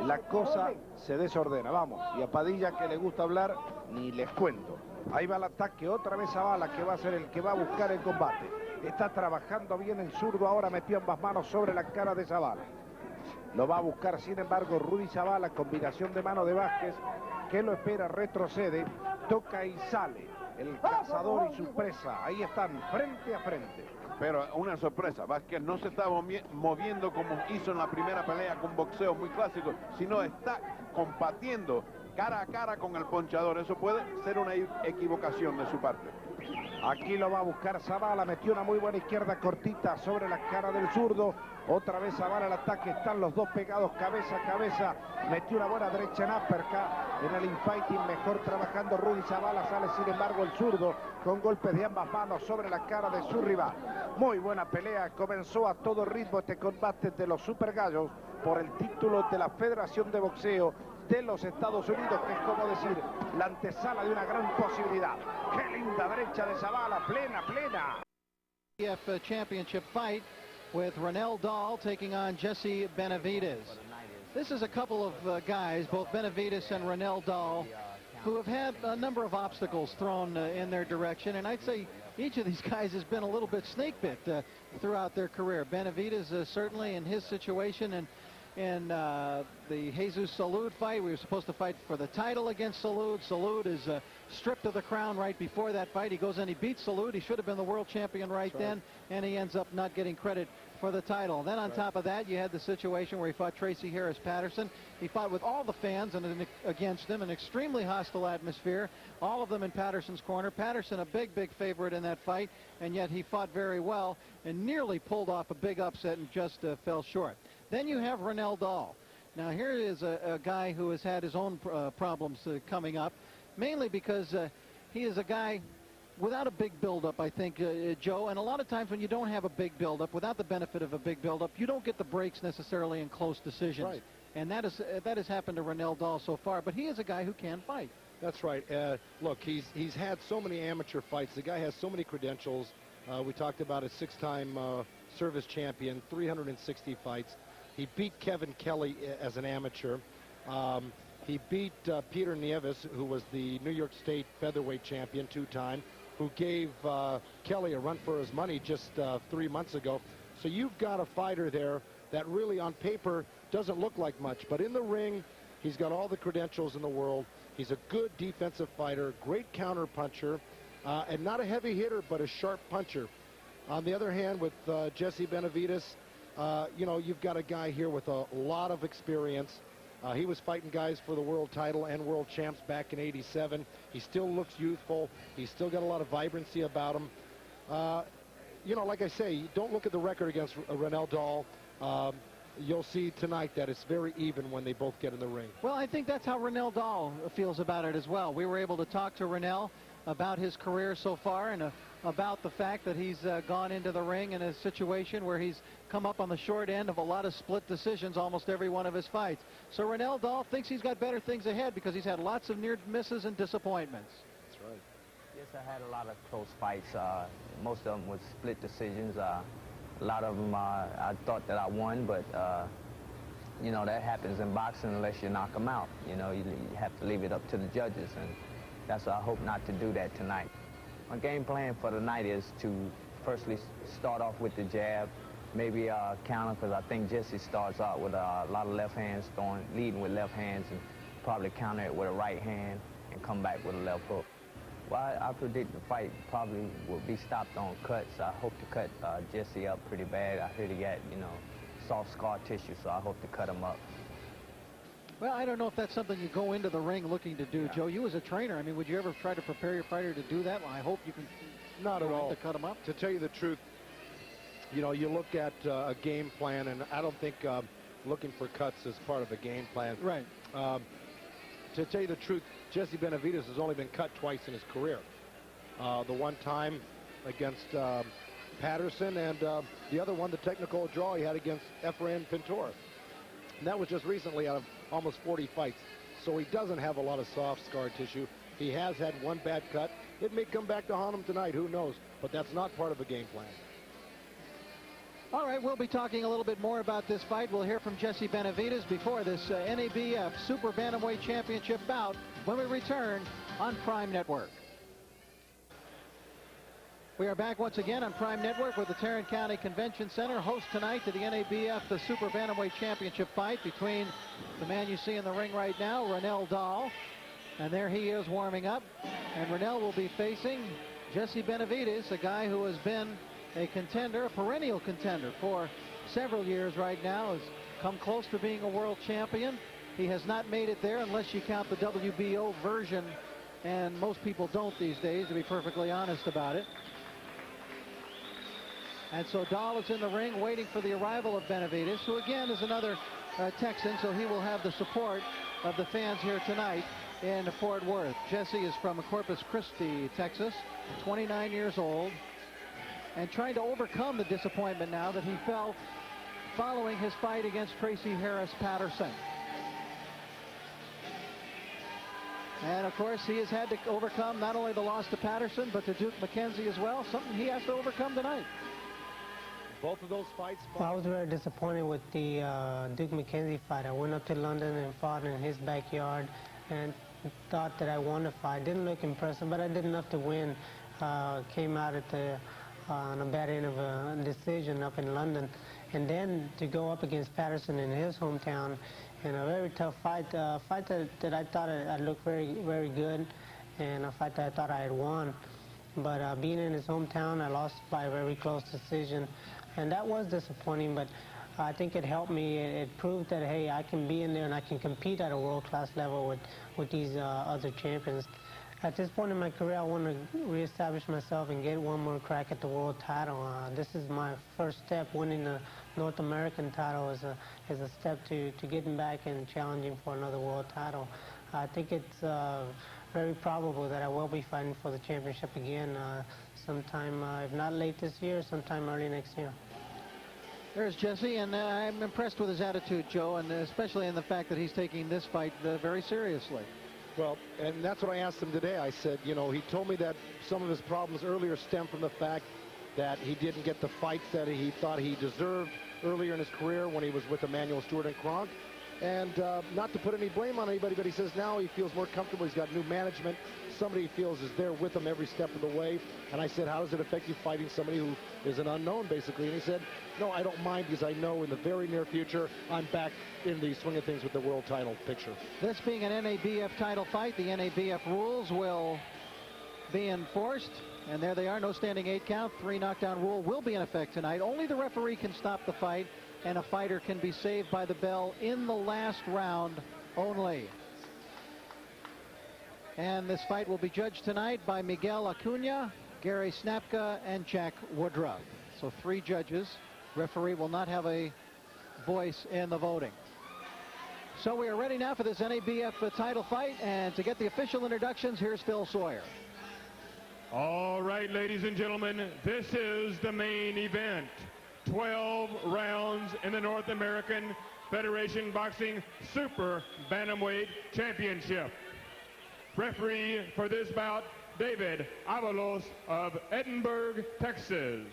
la cosa se desordena. Vamos, y a Padilla, que le gusta hablar, ni les cuento. Ahí va el ataque, otra vez Zavala, que va a ser el que va a buscar el combate. Está trabajando bien el zurdo, ahora metió ambas manos sobre la cara de Zavala. Lo va a buscar, sin embargo, Rudy Zavala, combinación de mano de Vázquez, que lo espera, retrocede, toca y sale. El cazador y su presa, ahí están, frente a frente. Pero una sorpresa, Vázquez no se está moviendo como hizo en la primera pelea con boxeo muy clásico, sino está combatiendo cara a cara con el ponchador. Eso puede ser una equivocación de su parte. Aquí lo va a buscar Zavala, metió una muy buena izquierda cortita sobre la cara del zurdo. Otra vez Zavala al ataque, están los dos pegados cabeza a cabeza. Metió una buena derecha en uppercut. En el infighting mejor trabajando Rudy Zavala, sale sin embargo el zurdo con golpes de ambas manos sobre la cara de su rival. Muy buena pelea, comenzó a todo ritmo este combate de los Super Gallos por el título de la Federación de Boxeo de los Estados Unidos, que es como decir la antesala de una gran posibilidad. ¡Qué linda derecha de Zavala! ¡Plena, plena! Championship fight with Ronell Dahl taking on Jesse Benavides. This is a couple of guys, both Benavides and Ronell Dahl, who have had a number of obstacles thrown in their direction, and I'd say each of these guys has been a little bit snake bit throughout their career. Benavides certainly in his situation, and in the Jesus Salud fight, we were supposed to fight for the title against Salud. Salud is stripped of the crown right before that fight. He goes and he beats Salud. He should have been the world champion right then, and he ends up not getting credit for the title. Then on top of that, you had the situation where he fought Tracy Harris Patterson. He fought with all the fans against him, an extremely hostile atmosphere, all of them in Patterson's corner. Patterson a big favorite in that fight, and yet he fought very well and nearly pulled off a big upset and just fell short. Then you have Ronell Dahl. Now here is a guy who has had his own problems coming up, mainly because he is a guy without a big buildup, I think, Joe. And a lot of times when you don't have a big buildup, without the benefit of a big buildup, you don't get the breaks necessarily in close decisions. Right. And that has happened to Ronell Dahl so far. But he is a guy who can fight. That's right. Look, he's had so many amateur fights. The guy has so many credentials. We talked about a 6-time service champion, 360 fights. He beat Kevin Kelly as an amateur. He beat Peter Nieves, who was the New York State featherweight champion 2-time, who gave Kelly a run for his money just 3 months ago. So you've got a fighter there that really on paper doesn't look like much, but in the ring, he's got all the credentials in the world. He's a good defensive fighter, great counter puncher, and not a heavy hitter, but a sharp puncher. On the other hand, with Jesse Benavides, you know, you've got a guy here with a lot of experience. He was fighting guys for the world title and world champs back in '87. He still looks youthful. He's still got a lot of vibrancy about him. You know, like I say, don't look at the record against Ronell Dahl. you'll see tonight that it's very even when they both get in the ring. Well, I think that's how Renell Dahl feels about it as well. We were able to talk to Renell about his career so far and about the fact that he's gone into the ring in a situation where he's come up on the short end of a lot of split decisions almost every one of his fights. So Renell Dahl thinks he's got better things ahead because he's had lots of near misses and disappointments. That's right. Yes, I had a lot of close fights. Most of them was split decisions. A lot of them I thought that I won, but you know, that happens in boxing unless you knock them out. You know, you have to leave it up to the judges, and that's why I hope not to do that tonight. My game plan for tonight is to firstly start off with the jab, maybe counter, because I think Jesse starts out with a lot of left hands, leading with left hands, and probably counter it with a right hand and come back with a left hook. Well, I predict the fight probably will be stopped on cuts. I hope to cut Jesse up pretty bad. I heard he got, you know, soft scar tissue, so I hope to cut him up. Well, I don't know if that's something you go into the ring looking to do, yeah. Joe. You as a trainer, I mean, would you ever try to prepare your fighter to do that? Well, I hope you can. Not at all. To cut him up. To tell you the truth, you know, you look at a game plan, and I don't think looking for cuts is part of a game plan. Right. To tell you the truth, Jesse Benavides has only been cut twice in his career. The one time against Patterson, and the other one, the technical draw he had against Efrain Pintor. And that was just recently out of almost 40 fights. So he doesn't have a lot of soft scar tissue. He has had one bad cut. It may come back to haunt him tonight, who knows? But that's not part of a game plan. All right, we'll be talking a little bit more about this fight. We'll hear from Jesse Benavides before this NABF Super Bantamweight Championship bout when we return on Prime Network. We are back once again on Prime Network with the Tarrant County Convention Center, host tonight to the NABF, the Super Bantamweight Championship fight between the man you see in the ring right now, Renell Dahl. And there he is warming up. And Renell will be facing Jesse Benavides, a guy who has been a contender, a perennial contender for several years right now, has come close to being a world champion. He has not made it there unless you count the WBO version, and most people don't these days, to be perfectly honest about it. And so Dahl is in the ring waiting for the arrival of Benavides, who again is another Texan, so he will have the support of the fans here tonight in Fort Worth. Jesse is from Corpus Christi, Texas, 29 years old, and trying to overcome the disappointment now that he felt following his fight against Tracy Harris Patterson. And of course, he has had to overcome not only the loss to Patterson, but to Duke McKenzie as well, something he has to overcome tonight. Both of those fights. Well, I was very disappointed with the Duke McKenzie fight. I went up to London and fought in his backyard and thought that I won the fight. Didn't look impressive, but I did enough to win. Came out at the on a bad end of a decision up in London. And then to go up against Patterson in his hometown in a very tough fight, a fight that I thought I looked very, very good, and a fight that I thought I had won. But being in his hometown, I lost by a very close decision. And that was disappointing, but I think it helped me. It proved that, hey, I can be in there and I can compete at a world-class level with these other champions. At this point in my career, I want to reestablish myself and get one more crack at the world title. This is my first step. Winning the North American title is a step to getting back and challenging for another world title. I think it's very probable that I will be fighting for the championship again sometime, if not late this year, sometime early next year. There's Jesse, and I'm impressed with his attitude, Joe, and especially in the fact that he's taking this fight very seriously. Well, and that's what I asked him today. I said, you know, he told me that some of his problems earlier stem from the fact that he didn't get the fights that he thought he deserved earlier in his career when he was with Emmanuel Stewart and Kronk. And not to put any blame on anybody, but he says now he feels more comfortable. He's got new management. Somebody he feels is there with him every step of the way. And I said, how does it affect you fighting somebody who is an unknown, basically? And he said, no, I don't mind, because I know in the very near future I'm back in the swing of things with the world title picture. This being an NABF title fight, the NABF rules will be enforced. And there they are, no standing 8 count. 3 knockdown rule will be in effect tonight. Only the referee can stop the fight, and a fighter can be saved by the bell in the last round only. And this fight will be judged tonight by Miguel Acuna, Gary Snapka, and Jack Woodruff. So 3 judges. Referee will not have a voice in the voting. So we are ready now for this NABF title fight, and to get the official introductions, here's Phil Sawyer. All right, ladies and gentlemen, this is the main event. 12 rounds in the North American Federation Boxing Super Bantamweight Championship. Referee for this bout, David Avalos of Edinburgh, Texas.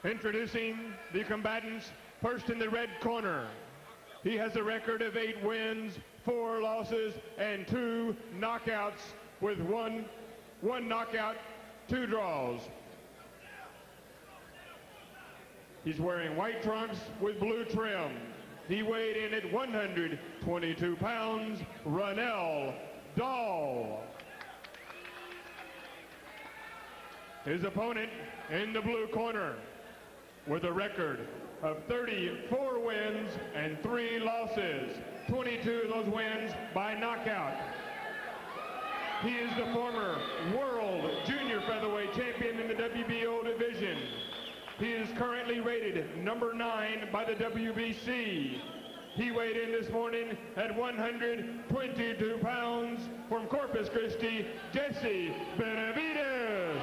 Introducing the combatants, first in the red corner. He has a record of 8 wins, 4 losses, and 2 knockouts, with one knockout, 2 draws. He's wearing white trunks with blue trim. He weighed in at 122 pounds, Ronell Dahl. His opponent in the blue corner, with a record of 34 wins and 3 losses, 22 of those wins by knockout. He is the former world junior featherweight champion in the WBO division. He is currently rated number 9 by the WBC. He weighed in this morning at 122 pounds from Corpus Christi, Jesse Benavides.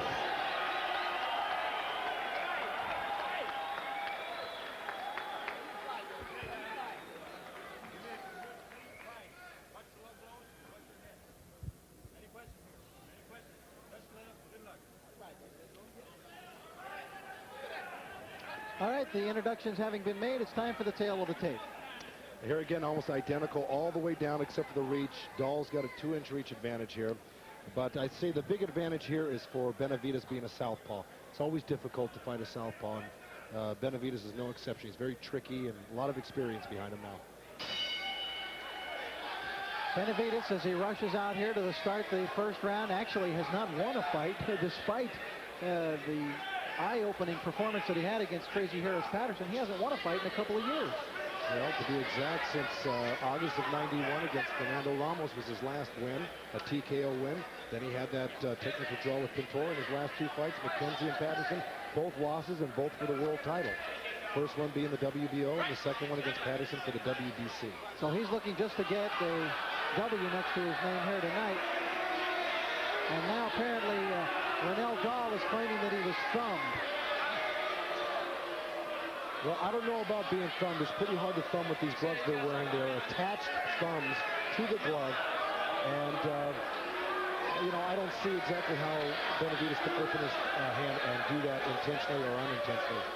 All right, the introductions having been made, it's time for the tail of the tape. Here again, almost identical all the way down except for the reach. Dahl's got a 2-inch reach advantage here. But I'd say the big advantage here is for Benavides being a southpaw. It's always difficult to fight a southpaw, and Benavides is no exception. He's very tricky and a lot of experience behind him now. Benavides, as he rushes out here to start the first round, actually has not won a fight, despite the eye-opening performance that he had against Crazy Harris Patterson. He hasn't won a fight in a couple of years. Well, to be exact, since August of '91 against Fernando Ramos was his last win, a TKO win. Then he had that technical draw with Pintor in his last 2 fights. McKenzie and Patterson, both losses and both for the world title. First one being the WBO, and the second one against Patterson for the WBC. So he's looking just to get a W next to his name here tonight. And now apparently Ronell Dahl is claiming that he was thumbed. Well, I don't know about being thumbed. It's pretty hard to thumb with these gloves they're wearing. They're attached thumbs to the glove. And, you know, I don't see exactly how Benavides could open his hand and do that intentionally or unintentionally.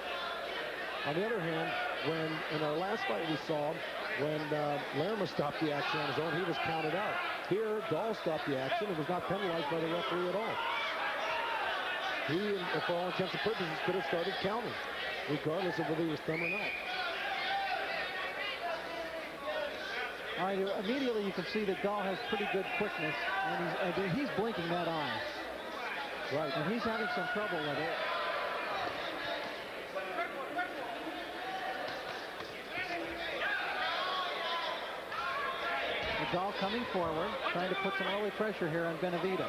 On the other hand, when in our last fight we saw, when Lerma stopped the action on his own, he was counted out. Here, Dahl stopped the action and was not penalized by the referee at all. He, for all intents and purposes, could have started counting, regardless of whether he was thumb or not. All right, immediately you can see that Dahl has pretty good quickness, and he's blinking that eye. Right. And he's having some trouble with it. Dahl coming forward, trying to put some early pressure here on Benavides.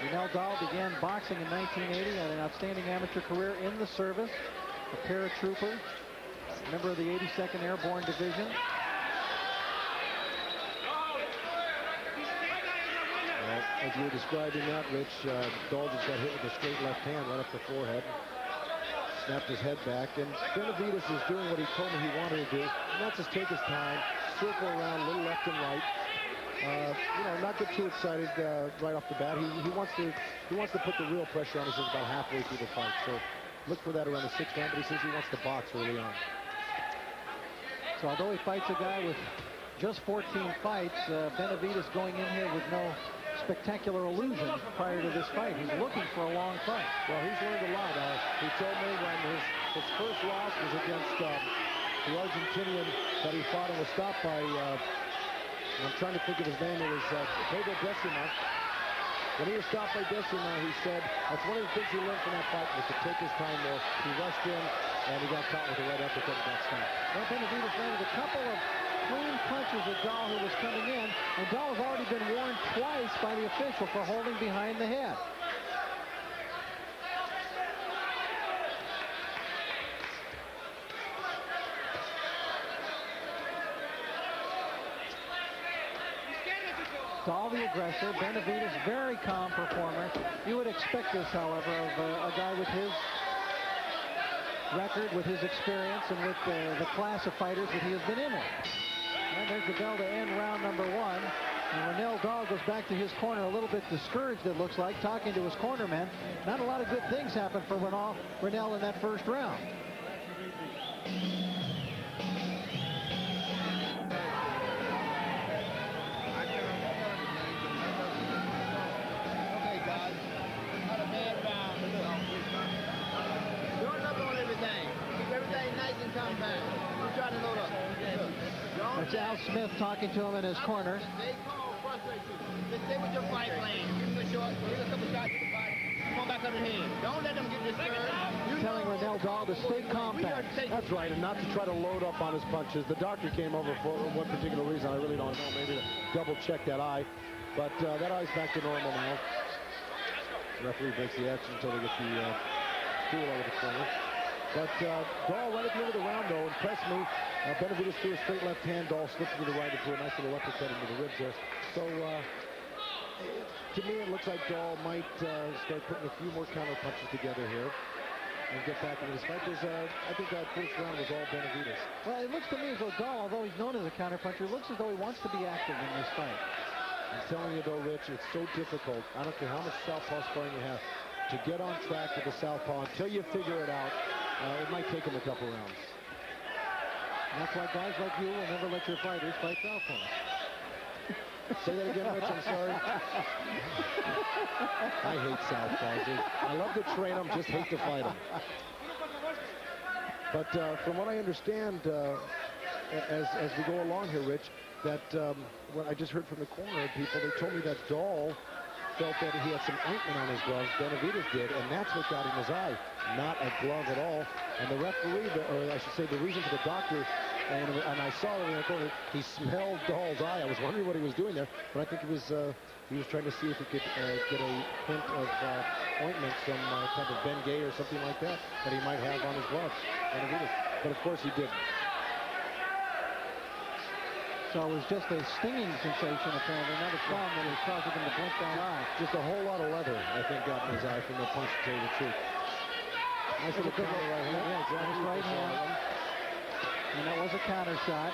Ronell Dahl began boxing in 1980, had an outstanding amateur career in the service, a paratrooper, member of the 82nd Airborne Division. As you were describing that, Rich, Dahl just got hit with a straight left hand right up the forehead. Snapped his head back, and Benavides is doing what he told me he wanted to do, and that's just take his time, circle around a little left and right. You know, not get too excited right off the bat. He wants to put the real pressure on us about halfway through the fight. So look for that around the 6th round, but he says he wants to box early on. So although he fights a guy with just 14 fights, Benavides going in here with no spectacular illusions prior to this fight. He's looking for a long fight. Well, he's learned a lot. He told me when his first loss was against the Argentinian that he fought and was stopped by, I'm trying to think of his name, it was Pedro Decima. When he was stopped by Decima, he said that's one of the things he learned from that fight was to take his time more. He rushed in, and he got caught with the right uppercut and got stopped. Well, Benavides landed a couple of clean punches at Dahl, who was coming in, and Dahl has already been warned twice by the official for holding behind the head. Dahl the aggressor, Benavides very calm performer. You would expect this, however, of a guy with his record, with his experience, and with the class of fighters that he has been in. And there's the bell to end round number 1. And Renell Dahl goes back to his corner a little bit discouraged, it looks like, talking to his cornerman. Not a lot of good things happened for Renell in that first round. That's Al Smith talking to him in his corner. Stay with your fight plan. Give him a short, give a couple shots to the body. Come on back up the head. Don't let them get discouraged. Telling Renell Dahl to stay compact. That's right, and not to try to load up on his punches. The doctor came over for one particular reason. I really don't know. Maybe to double check that eye. But that eye's back to normal now. The referee breaks the action until they get the stool over the corner. But Dahl right at the end of the round, though, impressed me. Benavides threw a straight left hand. Dahl slipped to the right and threw a nice little uppercut into the ribs there. So, to me, it looks like Dahl might start putting a few more counter punches together here and get back into this fight. I think that first round was all Benavides. Well, it looks to me as though Dahl, although he's known as a counter puncher, looks as though he wants to be active in this fight. I'm telling you, though, Rich, it's so difficult. I don't care how much southpaw sparring you have to get on track with the southpaw until you figure it out. It might take him a couple rounds. And that's why guys like you will never let your fighters fight southpaw. Say that again, Rich, I'm sorry. I hate southpaws. I love to train them, just hate to fight them. But from what I understand, as we go along here, Rich, that what I just heard from the corner people, they told me that Dahl felt that he had some ointment on his gloves. Benavides did, and that's what got in his eye. Not a glove at all. And the referee, or I should say the reason for the doctor, and I saw it in the corner, he smelled Dahl's eye. I was wondering what he was doing there, but I think he was trying to see if he could get a hint of ointment, some type of Bengay or something like that he might have on his gloves. Benavides. But of course he didn't. So it was just a stinging sensation, apparently, not a thumb that was causing him to blink that eye. Just a whole lot of leather, I think, got in his eye from the punch, to tell you the truth. Nice little counter right hand. Yeah, exactly. Right hand. And that was a counter shot.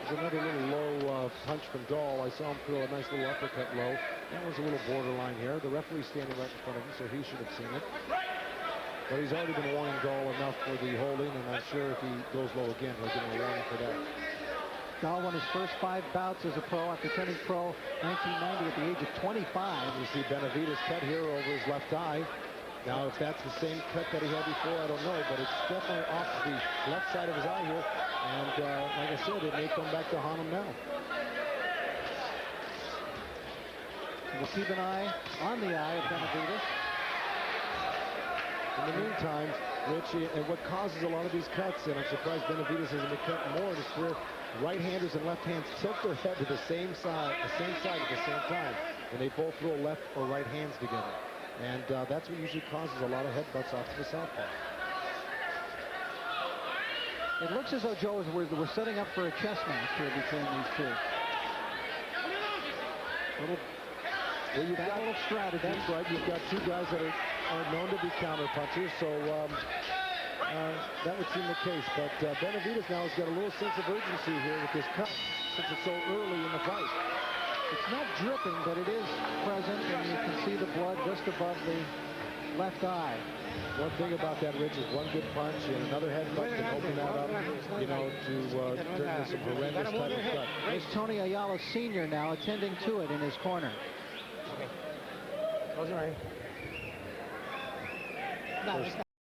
There's another little low punch from Dahl. I saw him throw a nice little uppercut low. That was a little borderline here. The referee's standing right in front of him, so he should have seen it. But he's already been warning Dahl enough for the holding, and I'm sure if he goes low again, he'll give him a warning for that. Dahl won his first 5 bouts as a pro after turning pro 1990 at the age of 25. You see Benavides cut here over his left eye. Now, if that's the same cut that he had before, I don't know, but it's definitely off the left side of his eye here. And like I said, it may come back to haunt him now. We'll keep an eye on the eye of Benavides. In the meantime, Rich, and what causes a lot of these cuts, and I'm surprised Benavides hasn't been cut more, is where right-handers and left-hands tilt their head to the same side at the same time, and they both throw left or right hands together. And that's what usually causes a lot of headbutts off to the southpaw. It looks as though, Joe, we're setting up for a chess match here between these two. Well, you've got a little strategy. That's right. You've got two guys that are known to be counter punchers, so that would seem the case. But Benavides now has got a little sense of urgency here with this cut, since it's so early in the fight. It's not dripping, but it is present, and you can see the blood just above the left eye. One thing about that, Rich, is one good punch and another headbutt can open that up, you know, to turn into some horrendous type of cut. There's Tony Ayala Sr. now attending to it in his corner. Close your eye.